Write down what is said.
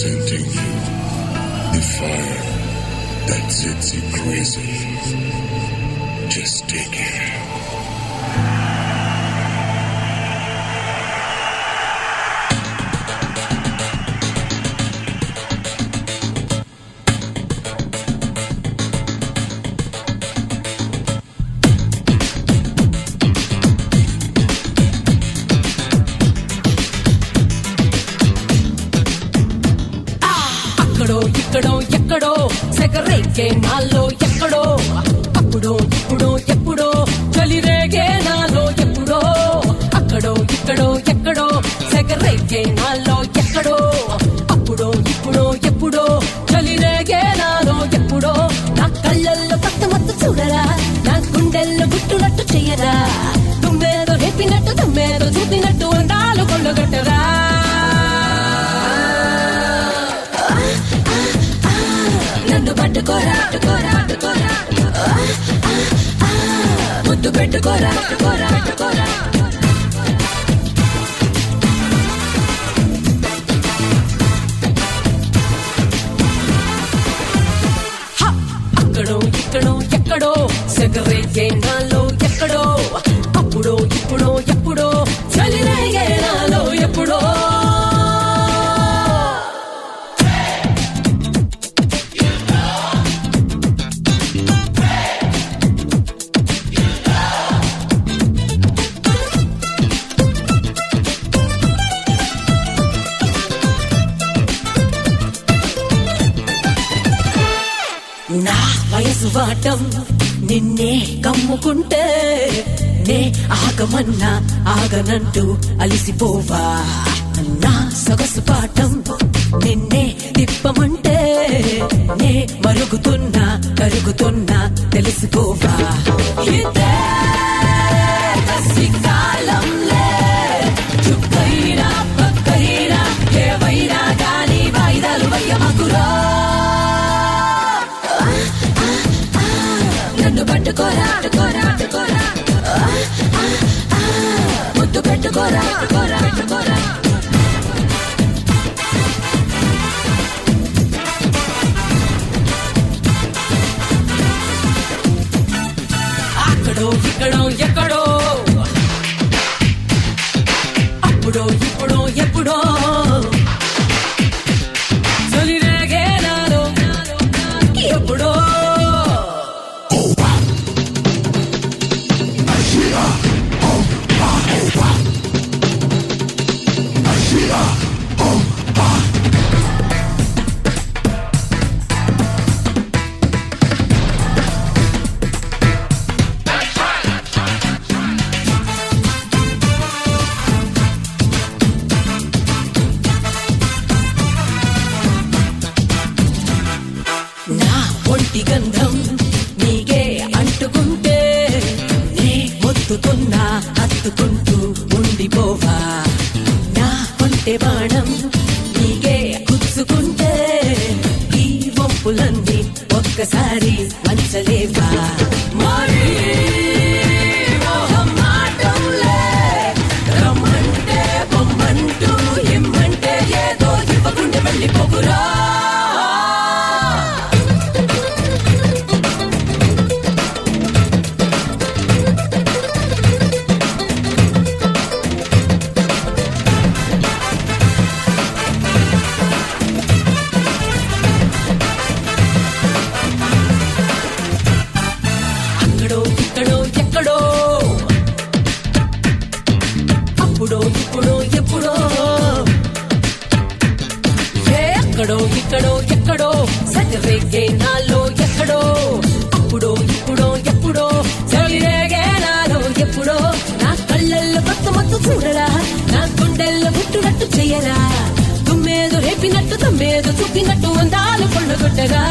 presenting you the fire that sets you crazy. Just take it. ఇక్కడో ఎక్కడో సెగరేగే నాలో ఎక్కడో అప్పుడో ఇప్పుడో ఎప్పుడో చలిరేగే నాలో ఎప్పుడో అక్కడో ఇక్కడో ఎక్కడో సెగరేగే నాలో ఎక్కడో అప్పుడో ఇప్పుడో ఎప్పుడో చలిరేగే నాలో ఎప్పుడో నా కళ్ళల్లో కొత్త మత్తు చూడరా నా గుండెల్లో గుట్టునట్టు చెయ్యరా తుమ్మేదో రేపినట్టు తుమ్మేదో చూపినట్టు అందాలు కొల్లగొట్టరా నన్ను పట్టుకోరా పట్టుకోరా పట్టుకోరా ముద్దు పెట్టుకోరా పట్టుకోరా పట్టుకోరా అక్కడో ఇక్కడో ఎక్కడో సెగరేగే నాలో ఎక్కడో అప్పుడో ఇప్పుడో ఎప్పుడో చలిరేగే నాలో ఎప్పుడో నా వయసు వాటం నిన్నే కమ్ముకుంటే నే ఆగమన్నా ఆగనంటూ అలిసిపోవా నా సొగసు పాఠం నిన్నే తిప్పమంటే నే మరుగుతున్నా కరుగుతున్నా తెలుసుకోవా ఇదే కాలంలే చుక్కైనా పక్కైనా ఏవైనా గాలి వాయిదాలు వయ్యమకురా నన్ను పట్టుకోరా పట్టుకోరా పట్టుకోరా ముద్దు పెట్టుకోరా పట్టుకోరా పెట్టుకోరా అక్కడో ఇక్కడో ఎక్కడో అప్పుడో ఇప్పుడో ఎప్పుడో చలిరేగే నాలో ఎప్పుడో నా ఒంటి గంధం నీకే అంటుకుంటే నే మొత్తుతున్నా హత్తుకుంటూ ఉండిపోవా నా ఒంటె బాణం నీకే గుచ్చుకుంటే ఈ వంపులన్నీ ఒక్కసారి వంచలేవా మరి మోహం మాటంలే రమ్మంటే బొమ్మంటూ ఇమ్మంటే ఏదో ఇవ్వకుండా వెళ్ళిపోకురా ఇక్కడో ఎక్కడో అప్పుడో ఇప్పుడో ఎప్పుడో ఎక్కడో ఇక్కడో ఎక్కడో సగరేగే నాలో ఎక్కడో అప్పుడో ఇప్పుడో ఎప్పుడో చలిరేగే నాలో ఎప్పుడో నా కళ్ళల్లో కొత్త మత్తు చూడరా నా గుండెల్లో గుట్టునట్టు చెయ్యరా తుమ్మేదో రేపినట్టు తమ్మేదో చూపినట్టు అందాలు కొల్లగొట్టరా